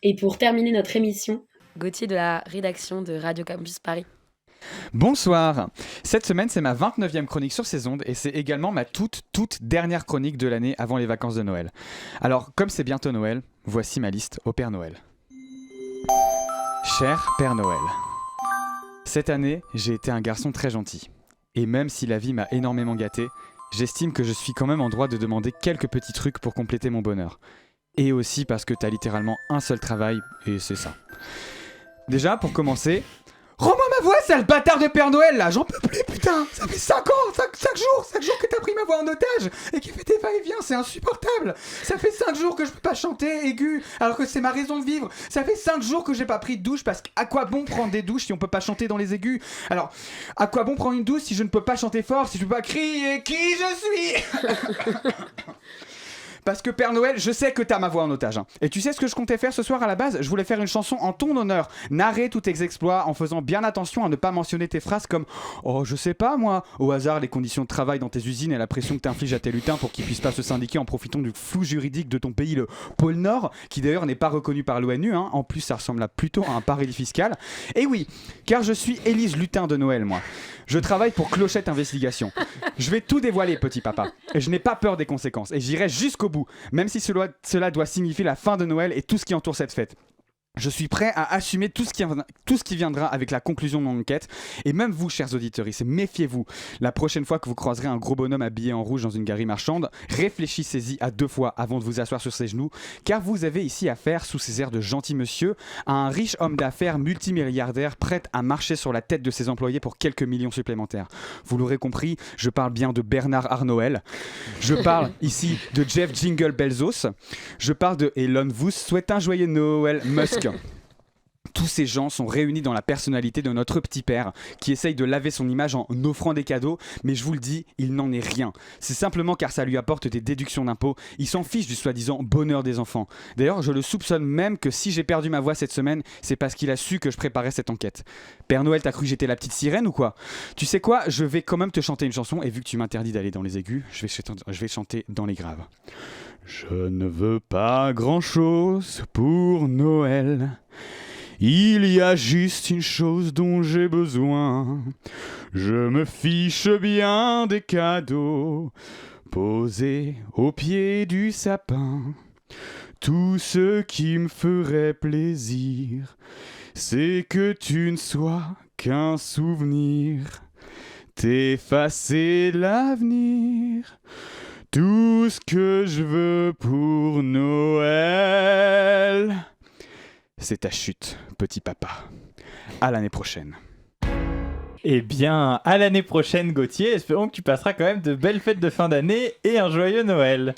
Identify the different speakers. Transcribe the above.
Speaker 1: Et pour terminer notre émission,
Speaker 2: Gauthier de la rédaction de Radio Campus Paris.
Speaker 3: Bonsoir. Cette semaine, c'est ma 29e chronique sur ces ondes et c'est également ma toute dernière chronique de l'année avant les vacances de Noël. Alors, comme c'est bientôt Noël, voici ma liste au Père Noël. Cher Père Noël, cette année, j'ai été un garçon très gentil. Et même si la vie m'a énormément gâté, j'estime que je suis quand même en droit de demander quelques petits trucs pour compléter mon bonheur. Et aussi parce que t'as littéralement un seul travail, et c'est ça. Déjà, pour commencer, rends-moi ma voix, sale bâtard de Père Noël là, j'en peux plus putain. Ça fait 5 ans, 5 jours que t'as pris ma voix en otage et qui fait tes va-et-vient, c'est insupportable. Ça fait 5 jours que je peux pas chanter aigu alors que c'est ma raison de vivre. Ça fait 5 jours que j'ai pas pris de douche parce qu'à quoi bon prendre des douches si on peut pas chanter dans les aigus. Alors, à quoi bon prendre une douche si je ne peux pas chanter fort, si je peux pas crier qui je suis. Parce que Père Noël, je sais que t'as ma voix en otage. Hein. Et tu sais ce que je comptais faire ce soir à la base ? Je voulais faire une chanson en ton honneur, narrer tous tes exploits en faisant bien attention à ne pas mentionner tes phrases comme « Oh, je sais pas moi », au hasard les conditions de travail dans tes usines et la pression que t'infliges à tes lutins pour qu'ils puissent pas se syndiquer en profitant du flou juridique de ton pays, le pôle Nord, qui d'ailleurs n'est pas reconnu par l'ONU, hein. En plus ça ressemble là plutôt à un paradis fiscal. Et oui, car je suis Élise Lutin de Noël, moi. Je travaille pour Clochette Investigation. Je vais tout dévoiler, petit papa. Et je n'ai pas peur des conséquences. Et j'irai jusqu'au bout, même si cela doit signifier la fin de Noël et tout ce qui entoure cette fête. Je suis prêt à assumer tout ce qui viendra avec la conclusion de mon enquête. Et même vous, chers auditeurs, méfiez-vous. La prochaine fois que vous croiserez un gros bonhomme habillé en rouge dans une galerie marchande, réfléchissez-y à 2 fois avant de vous asseoir sur ses genoux, car vous avez ici affaire, sous ces airs de gentil monsieur, à un riche homme d'affaires multimilliardaire prêt à marcher sur la tête de ses employés pour quelques millions supplémentaires. Vous l'aurez compris, je parle bien de Bernard Arnoël. Je parle ici de Jeff Jingle Bezos. Je parle de Elon vous souhaite un joyeux Noël Musk. Tous ces gens sont réunis dans la personnalité de notre petit père qui essaye de laver son image en offrant des cadeaux, mais je vous le dis, il n'en est rien. C'est simplement car ça lui apporte des déductions d'impôts. Il s'en fiche du soi-disant bonheur des enfants. D'ailleurs, je le soupçonne même que si j'ai perdu ma voix cette semaine, c'est parce qu'il a su que je préparais cette enquête. Père Noël, t'as cru que j'étais la petite sirène ou quoi ? Tu sais quoi ? Je vais quand même te chanter une chanson et vu que tu m'interdis d'aller dans les aigus, je vais chanter dans les graves. Je ne veux pas grand-chose pour Noël. Il y a juste une chose dont j'ai besoin. Je me fiche bien des cadeaux posés au pied du sapin. Tout ce qui me ferait plaisir, c'est que tu ne sois qu'un souvenir. T'effacer l'avenir. Tout ce que je veux pour Noël, c'est ta chute, petit papa. À l'année prochaine.
Speaker 4: Eh bien, à l'année prochaine, Gauthier. Espérons que tu passeras quand même de belles fêtes de fin d'année et un joyeux Noël.